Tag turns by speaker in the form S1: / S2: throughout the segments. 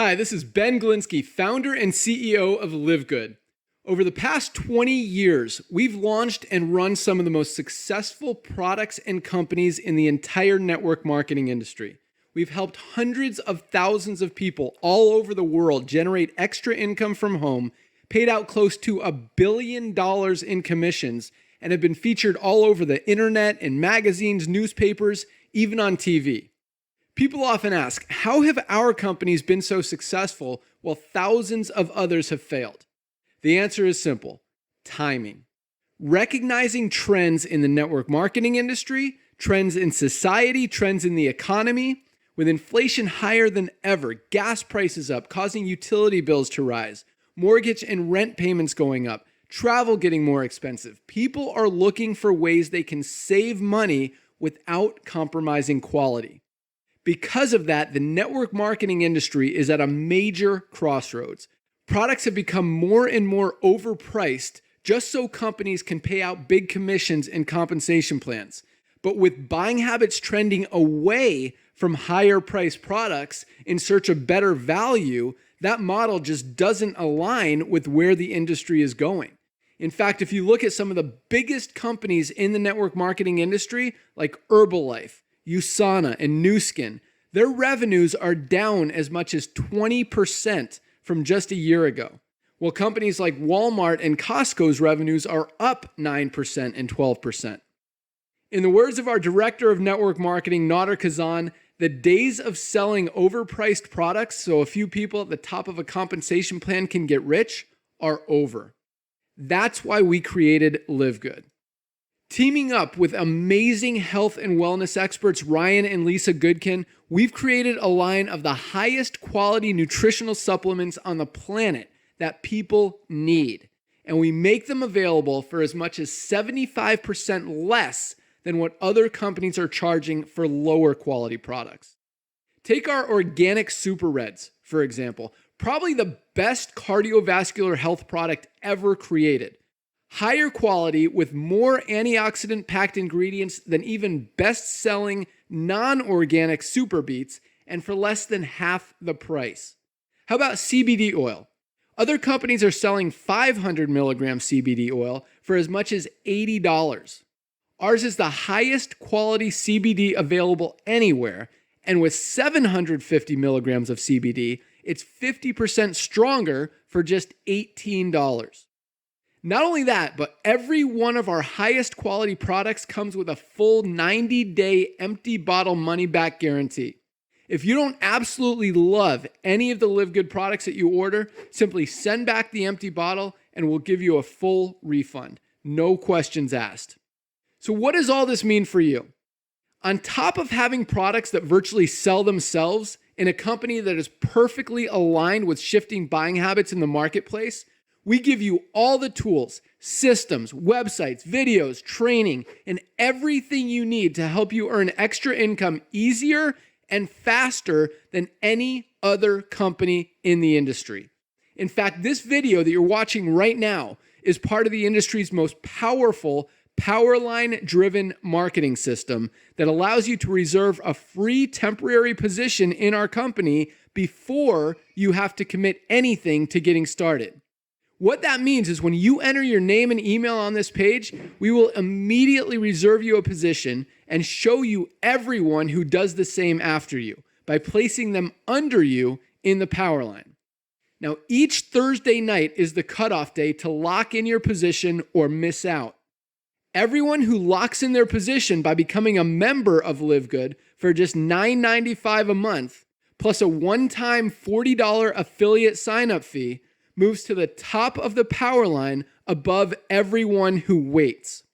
S1: Hi, this is Ben Glinsky, founder and CEO of Live Good. Over the past 20 years, we've launched and run some of the most successful products and companies in the entire network marketing industry. We've helped hundreds of thousands of people all over the world generate extra income from home, paid out close to $1 billion in commissions, and have been featured all over the internet, in magazines, newspapers, even on TV. People often ask, how have our companies been so successful while thousands of others have failed? The answer is simple: timing. Recognizing trends in the network marketing industry, trends in society, trends in the economy. With inflation higher than ever, gas prices up, causing utility bills to rise, mortgage and rent payments going up, travel getting more expensive, people are looking for ways they can save money without compromising quality. Because of that, the network marketing industry is at a major crossroads. Products have become more and more overpriced just so companies can pay out big commissions and compensation plans. But with buying habits trending away from higher priced products in search of better value, that model just doesn't align with where the industry is going. In fact, if you look at some of the biggest companies in the network marketing industry, like Herbalife, USANA, and Nu Skin, their revenues are down as much as 20% from just a year ago, while companies like Walmart and Costco's revenues are up 9% and 12%. In the words of our director of network marketing, Nader Kazan, the days of selling overpriced products so a few people at the top of a compensation plan can get rich are over. That's why we created Live Good. Teaming up with amazing health and wellness experts Ryan and Lisa Goodkin, we've created a line of the highest quality nutritional supplements on the planet that people need. And we make them available for as much as 75% less than what other companies are charging for lower quality products. Take our organic Super Reds, for example, probably the best cardiovascular health product ever created. Higher quality with more antioxidant-packed ingredients than even best-selling non-organic Super Beets, and for less than half the price. How about CBD oil? Other companies are selling 500 milligram CBD oil for as much as $80. Ours is the highest quality CBD available anywhere, and with 750 milligrams of CBD, it's 50% stronger for just $18. Not only that, but every one of our highest quality products comes with a full 90-day empty bottle money-back guarantee. If you don't absolutely love any of the Live Good products that you order, simply send back the empty bottle and we'll give you a full refund. No questions asked. So what does all this mean for you? On top of having products that virtually sell themselves in a company that is perfectly aligned with shifting buying habits in the marketplace, we give you all the tools, systems, websites, videos, training, and everything you need to help you earn extra income easier and faster than any other company in the industry. In fact, this video that you're watching right now is part of the industry's most powerful Powerline-driven marketing system that allows you to reserve a free temporary position in our company before you have to commit anything to getting started. What that means is when you enter your name and email on this page, we will immediately reserve you a position and show you everyone who does the same after you by placing them under you in the power line. Now, each Thursday night is the cutoff day to lock in your position or miss out. Everyone who locks in their position by becoming a member of Live Good for just $9.95 a month, plus a one-time $40 affiliate sign-up fee, moves to the top of the power line above everyone who waits.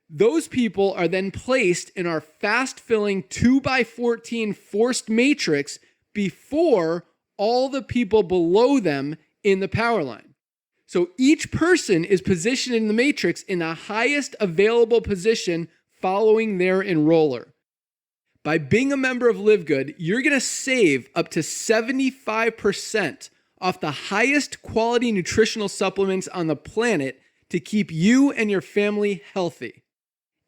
S1: Those people are then placed in our fast-filling 2x14 forced matrix before all the people below them in the power line. So each person is positioned in the matrix in the highest available position following their enroller. By being a member of Live Good, you're going to save up to 75% off the highest quality nutritional supplements on the planet to keep you and your family healthy.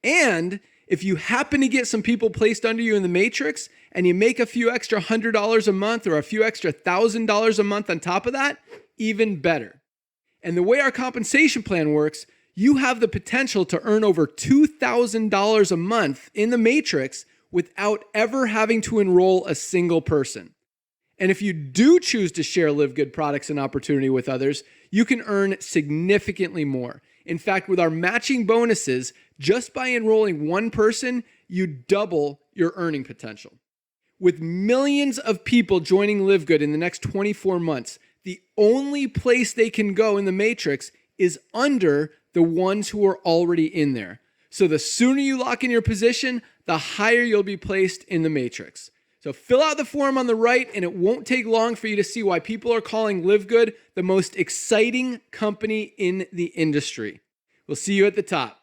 S1: And If you happen to get some people placed under you in the matrix and you make a few extra $100 a month or a few extra $1,000 a month on top of that, even better. And the way our compensation plan works, you have the potential to earn over $2,000 a month in the matrix without ever having to enroll a single person. And if you do choose to share Live Good products and opportunity with others, you can earn significantly more. In fact, with our matching bonuses, just by enrolling one person, you double your earning potential. With millions of people joining Live Good in the next 24 months, the only place they can go in the matrix is under the ones who are already in there. So the sooner you lock in your position, the higher you'll be placed in the matrix. So fill out the form on the right, and it won't take long for you to see why people are calling Live Good the most exciting company in the industry. We'll see you at the top.